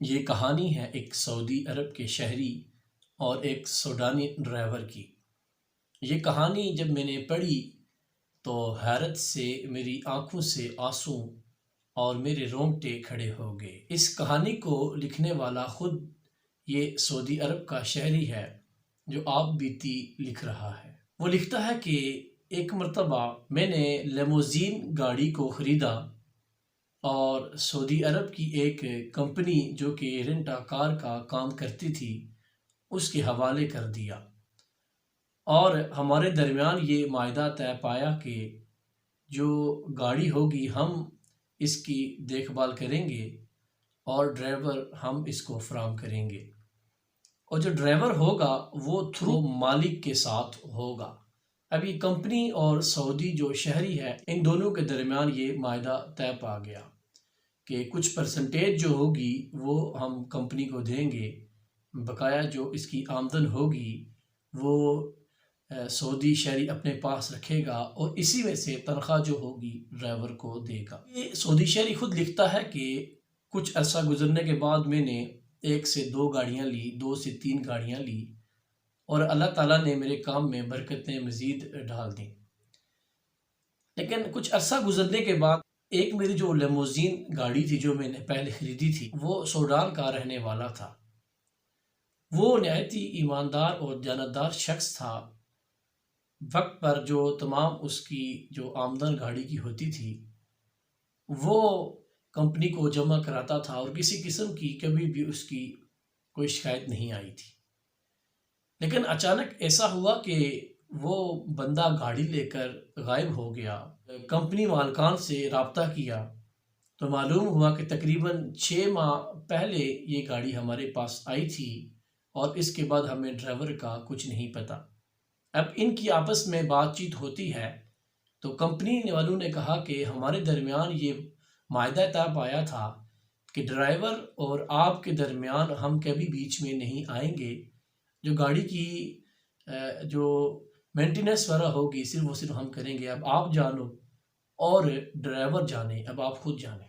یہ کہانی ہے ایک سعودی عرب کے شہری اور ایک سوڈانی ڈرائیور کی۔ یہ کہانی جب میں نے پڑھی تو حیرت سے میری آنکھوں سے آنسو اور میرے رونگٹے کھڑے ہو گئے۔ اس کہانی کو لکھنے والا خود یہ سعودی عرب کا شہری ہے جو آپ بیتی لکھ رہا ہے۔ وہ لکھتا ہے کہ ایک مرتبہ میں نے لیموزین گاڑی کو خریدا اور سعودی عرب کی ایک کمپنی جو کہ رینٹا کار کا کام کرتی تھی اس کے حوالے کر دیا، اور ہمارے درمیان یہ معاہدہ طے پایا کہ جو گاڑی ہوگی ہم اس کی دیکھ بھال کریں گے اور ڈرائیور ہم اس کو فراہم کریں گے، اور جو ڈرائیور ہوگا وہ تھرو مالک کے ساتھ ہوگا۔ اب یہ کمپنی اور سعودی جو شہری ہے ان دونوں کے درمیان یہ معاہدہ طے پا گیا کہ کچھ پرسنٹیج جو ہوگی وہ ہم کمپنی کو دیں گے، بقایا جو اس کی آمدن ہوگی وہ سعودی شہری اپنے پاس رکھے گا اور اسی میں سے تنخواہ جو ہوگی ڈرائیور کو دے گا۔ یہ سعودی شہری خود لکھتا ہے کہ کچھ عرصہ گزرنے کے بعد میں نے 1 سے 2 گاڑیاں لی، 2 سے 3 گاڑیاں لی، اور اللہ تعالیٰ نے میرے کام میں برکتیں مزید ڈال دیں۔ لیکن کچھ عرصہ گزرنے کے بعد ایک میری جو لیموزین گاڑی تھی جو میں نے پہلے خریدی تھی وہ سوڈان کا رہنے والا تھا۔ وہ نہایت ہی ایماندار اور دیانتدار شخص تھا۔ وقت پر جو تمام اس کی جو آمدن گاڑی کی ہوتی تھی وہ کمپنی کو جمع کراتا تھا، اور کسی قسم کی کبھی بھی اس کی کوئی شکایت نہیں آئی تھی۔ لیکن اچانک ایسا ہوا کہ وہ بندہ گاڑی لے کر غائب ہو گیا۔ کمپنی مالکان سے رابطہ کیا تو معلوم ہوا کہ تقریباً 6 ماہ پہلے یہ گاڑی ہمارے پاس آئی تھی، اور اس کے بعد ہمیں ڈرائیور کا کچھ نہیں پتا۔ اب ان کی آپس میں بات چیت ہوتی ہے تو کمپنی والوں نے کہا کہ ہمارے درمیان یہ معاہدہ طے پایا تھا کہ ڈرائیور اور آپ کے درمیان ہم کبھی بیچ میں نہیں آئیں گے، جو گاڑی کی جو مینٹیننس وغیرہ ہوگی صرف وہ صرف ہم کریں گے۔ اب آپ جانو اور ڈرائیور جانے، اب آپ خود جانیں۔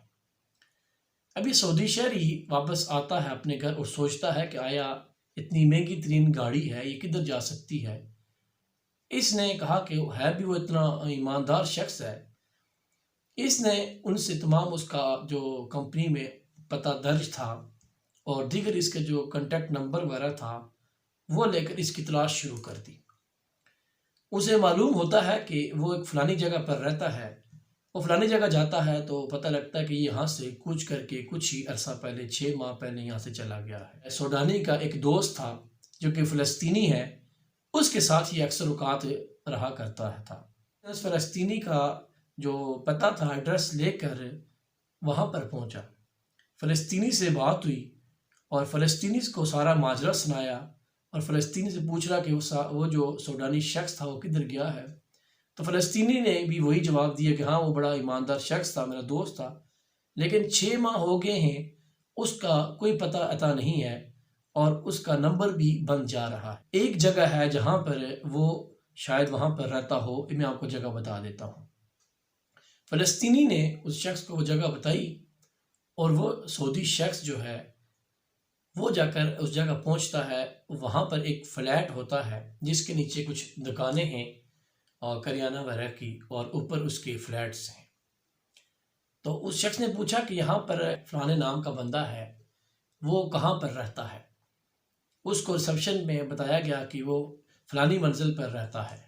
ابھی سعودی شہری واپس آتا ہے اپنے گھر اور سوچتا ہے کہ آیا اتنی مہنگی ترین گاڑی ہے یہ کدھر جا سکتی ہے۔ اس نے کہا کہ وہ اتنا ایماندار شخص ہے، اس نے ان سے تمام اس کا جو کمپنی میں پتہ درج تھا اور دیگر اس کے جو کنٹیکٹ نمبر وغیرہ تھا وہ لے کر اس کی تلاش شروع کر دی۔ اسے معلوم ہوتا ہے کہ وہ ایک فلانی جگہ پر رہتا ہے۔ وہ فلانی جگہ جاتا ہے تو پتہ لگتا ہے کہ یہاں سے کوچ کر کے کچھ ہی عرصہ پہلے 6 ماہ پہلے یہاں سے چلا گیا ہے۔ سوڈانی کا ایک دوست تھا جو کہ فلسطینی ہے، اس کے ساتھ یہ اکثر اوقات رہا کرتا تھا۔ اس فلسطینی کا جو پتہ تھا ایڈریس لے کر وہاں پر پہنچا، فلسطینی سے بات ہوئی اور فلسطینی کو سارا ماجرا سنایا، اور فلسطینی سے پوچھ رہا کہ وہ جو سوڈانی شخص تھا وہ کدھر گیا ہے، تو فلسطینی نے بھی وہی جواب دیا کہ ہاں وہ بڑا ایماندار شخص تھا، میرا دوست تھا، لیکن 6 ماہ ہو گئے ہیں اس کا کوئی پتہ عطا نہیں ہے اور اس کا نمبر بھی بند جا رہا ہے۔ ایک جگہ ہے جہاں پر وہ شاید وہاں پر رہتا ہو، میں آپ کو جگہ بتا دیتا ہوں۔ فلسطینی نے اس شخص کو وہ جگہ بتائی، اور وہ سعودی شخص جو ہے وہ جا کر اس جگہ پہنچتا ہے۔ وہاں پر ایک فلیٹ ہوتا ہے جس کے نیچے کچھ دکانیں ہیں اور کریانہ وغیرہ کی، اور اوپر اس کے فلیٹس ہیں۔ تو اس شخص نے پوچھا کہ یہاں پر فلانے نام کا بندہ ہے، وہ کہاں پر رہتا ہے؟ اس کو ریسیپشن میں بتایا گیا کہ وہ فلانی منزل پر رہتا ہے۔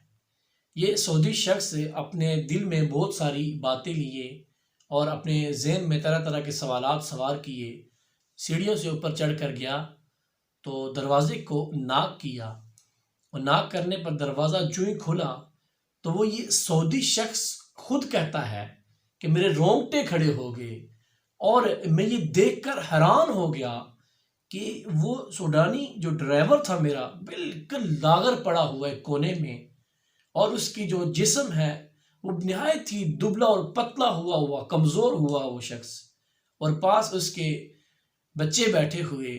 یہ سعودی شخص اپنے دل میں بہت ساری باتیں لیے اور اپنے ذہن میں طرح طرح کے سوالات سوار کیے، سیڑھیوں سے اوپر چڑھ کر گیا تو دروازے کو ناک کیا، اور ناک کرنے پر دروازہ جو ہی کھلا تو وہ یہ سعودی شخص خود کہتا ہے کہ میرے رونگٹے کھڑے ہو گئے، اور میں یہ دیکھ کر حیران ہو گیا کہ وہ سوڈانی جو ڈرائیور تھا میرا بالکل لاغر پڑا ہوا ہے کونے میں، اور اس کی جو جسم ہے وہ نہایت ہی دبلا اور پتلا ہوا کمزور ہوا وہ شخص، اور پاس اس کے بچے بیٹھے ہوئے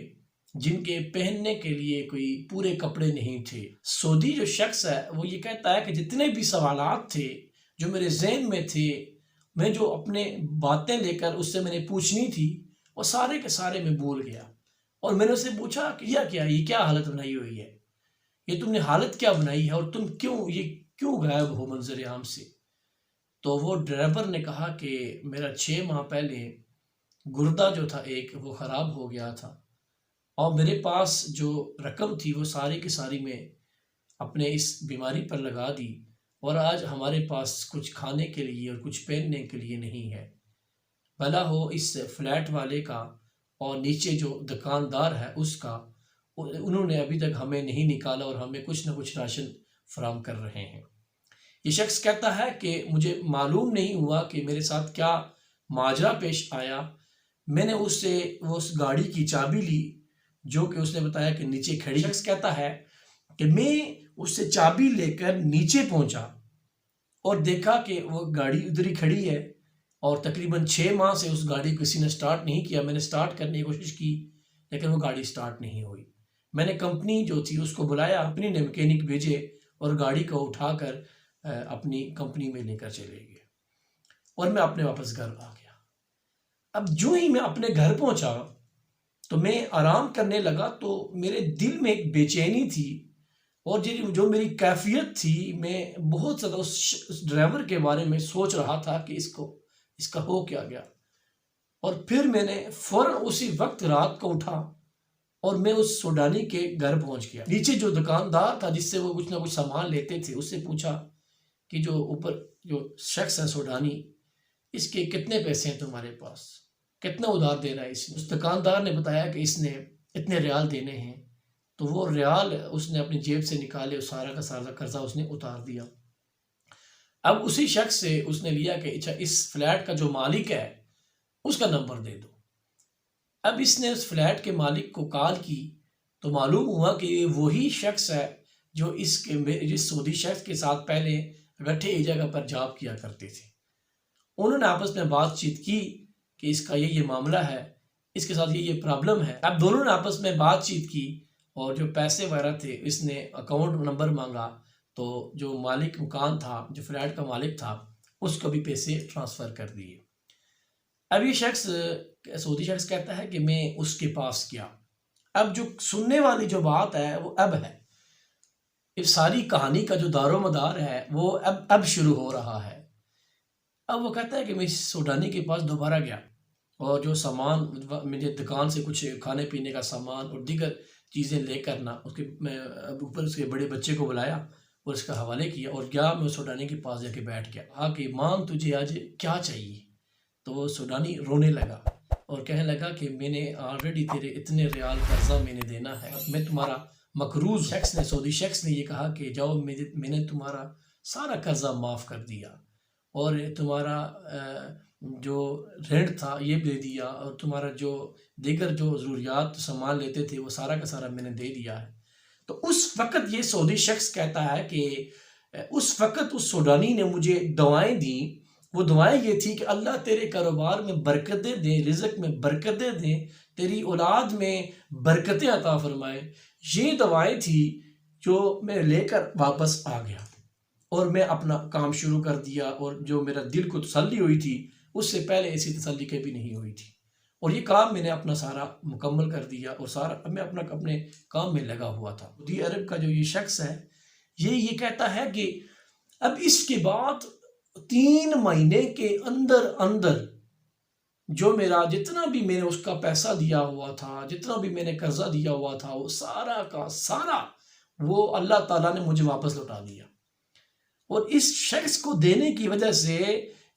جن کے پہننے کے لیے کوئی پورے کپڑے نہیں تھے۔ سعودی جو شخص ہے وہ یہ کہتا ہے کہ جتنے بھی سوالات تھے جو میرے ذہن میں تھے، میں جو اپنے باتیں لے کر اس سے میں نے پوچھنی تھی، اور سارے کے سارے میں بھول گیا۔ اور میں نے اسے پوچھا کہ یہ کیا حالت بنائی ہوئی ہے، یہ تم نے حالت کیا بنائی ہے، اور تم کیوں غائب ہو منظر عام سے؟ تو وہ ڈرائیور نے کہا کہ میرا 6 ماہ پہلے گردہ جو تھا ایک وہ خراب ہو گیا تھا، اور میرے پاس جو رقم تھی وہ ساری کی ساری میں اپنے اس بیماری پر لگا دی، اور آج ہمارے پاس کچھ کھانے کے لیے اور کچھ پہننے کے لیے نہیں ہے۔ بھلا ہو اس فلیٹ والے کا اور نیچے جو دکاندار ہے اس کا، انہوں نے ابھی تک ہمیں نہیں نکالا اور ہمیں کچھ نہ کچھ راشن فراہم کر رہے ہیں۔ یہ شخص کہتا ہے کہ مجھے معلوم نہیں ہوا کہ میرے ساتھ کیا ماجرا پیش آیا۔ میں نے اس سے اس گاڑی کی چابی لی جو کہ اس نے بتایا کہ نیچے کھڑی۔ شخص کہتا ہے کہ میں اس سے چابی لے کر نیچے پہنچا اور دیکھا کہ وہ گاڑی ادھر ہی کھڑی ہے، اور تقریباً 6 ماہ سے اس گاڑی کو کسی نے سٹارٹ نہیں کیا۔ میں نے سٹارٹ کرنے کی کوشش کی لیکن وہ گاڑی سٹارٹ نہیں ہوئی۔ میں نے کمپنی جو تھی اس کو بلایا، کمپنی نے مکینک بھیجے اور گاڑی کو اٹھا کر اپنی کمپنی میں لے کر چلے گئے، اور میں اپنے واپس گھر آ گیا۔ اب جو ہی میں اپنے گھر پہنچا تو میں آرام کرنے لگا تو میرے دل میں ایک بے چینی تھی، اور جو میری کیفیت تھی، میں بہت زیادہ اس ڈرائیور کے بارے میں سوچ رہا تھا کہ اس کا ہو کیا گیا۔ اور پھر میں نے فوراً اسی وقت رات کو اٹھا اور میں اس سوڈانی کے گھر پہنچ گیا۔ نیچے جو دکاندار تھا جس سے وہ کچھ نہ کچھ سامان لیتے تھے، اس سے پوچھا کہ جو اوپر جو شخص ہے سوڈانی، اس کے کتنے پیسے ہیں تمہارے پاس، کتنا ادھار دینا ہے اس نے؟ اس دکاندار نے بتایا کہ اس نے اتنے ریال دینے ہیں۔ تو وہ ریال اس نے اپنی جیب سے نکالے اور سارا کا سارا قرضہ اس نے اتار دیا۔ اب اسی شخص سے اس نے لیا کہ اچھا اس فلیٹ کا جو مالک ہے اس کا نمبر دے دو۔ اب اس نے اس فلیٹ کے مالک کو کال کی تو معلوم ہوا کہ یہ وہی شخص ہے جو جس سعودی شخص کے ساتھ پہلے گٹھے ایک جگہ پر جاب کیا کرتے تھے۔ انہوں نے آپس میں بات چیت کی کہ اس کا یہ معاملہ ہے، اس کے ساتھ یہ پرابلم ہے۔ اب دونوں نے آپس میں بات چیت کی، اور جو پیسے وغیرہ تھے اس نے اکاؤنٹ نمبر مانگا، تو جو مالک مکان تھا، جو فلیٹ کا مالک تھا، اس کو بھی پیسے ٹرانسفر کر دیے۔ اب یہ شخص سعودی شخص کہتا ہے کہ میں اس کے پاس گیا۔ اب جو سننے والی جو بات ہے وہ اب ہے، اس ساری کہانی کا جو دار و مدار ہے وہ اب شروع ہو رہا ہے۔ اب وہ کہتا ہے کہ میں سوڈانی کے پاس دوبارہ گیا، اور جو سامان مجھے دکان سے کچھ کھانے پینے کا سامان اور دیگر چیزیں لے کر نا میں اوپر اس کے بڑے بچے کو بلایا اور اس کا حوالے کیا، اور گیا میں سوڈانی کے پاس جا کے بیٹھ گیا۔ کہا کہ مانگ تجھے آج کیا چاہیے؟ تو وہ سوڈانی رونے لگا اور کہنے لگا کہ میں نے آلریڈی تیرے اتنے ریال قرضہ میں نے دینا ہے، میں تمہارا مقروض۔ سعودی شخص نے یہ کہا کہ جاؤ، میں نے تمہارا سارا قرضہ معاف کر دیا، اور تمہارا جو رینٹ تھا یہ دے دیا، اور تمہارا جو دیگر جو ضروریات سامان لیتے تھے وہ سارا کا سارا میں نے دے دیا ہے۔ تو اس وقت یہ سعودی شخص کہتا ہے کہ اس وقت اس سوڈانی نے مجھے دعائیں دیں۔ وہ دعائیں یہ تھی کہ اللہ تیرے کاروبار میں برکتیں دے، رزق میں برکتیں دے، تیری اولاد میں برکتیں عطا فرمائے۔ یہ دعائیں تھی جو میں لے کر واپس آ گیا، اور میں اپنا کام شروع کر دیا، اور جو میرا دل کو تسلی ہوئی تھی اس سے پہلے ایسی تسلی کبھی نہیں ہوئی تھی، اور یہ کام میں نے اپنا سارا مکمل کر دیا، اور سارا میں اپنے کام میں لگا ہوا تھا۔ سعودی عرب کا جو یہ شخص ہے یہ کہتا ہے کہ اب اس کے بعد 3 مہینے کے اندر جو میرا جتنا بھی میں نے اس کا پیسہ دیا ہوا تھا، جتنا بھی میں نے قرضہ دیا ہوا تھا، وہ سارا کا سارا وہ اللہ تعالیٰ نے مجھے واپس لوٹا دیا۔ اور اس شخص کو دینے کی وجہ سے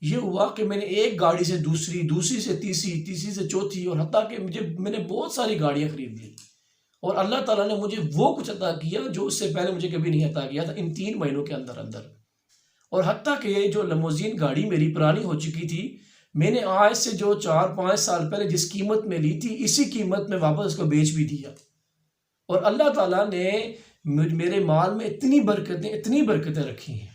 یہ ہوا کہ میں نے ایک گاڑی سے دوسری سے تیسری سے چوتھی، اور حتیٰ کہ میں نے بہت ساری گاڑیاں خرید لی، اور اللہ تعالیٰ نے مجھے وہ کچھ عطا کیا جو اس سے پہلے مجھے کبھی نہیں عطا کیا تھا ان 3 مہینوں کے اندر۔ اور حتیٰ کہ یہ جو لیموزین گاڑی میری پرانی ہو چکی تھی، میں نے آج سے جو 4-5 سال پہلے جس قیمت میں لی تھی اسی قیمت میں واپس اس کو بیچ بھی دیا۔ اور اللہ تعالیٰ نے میرے مال میں اتنی برکتیں رکھی ہیں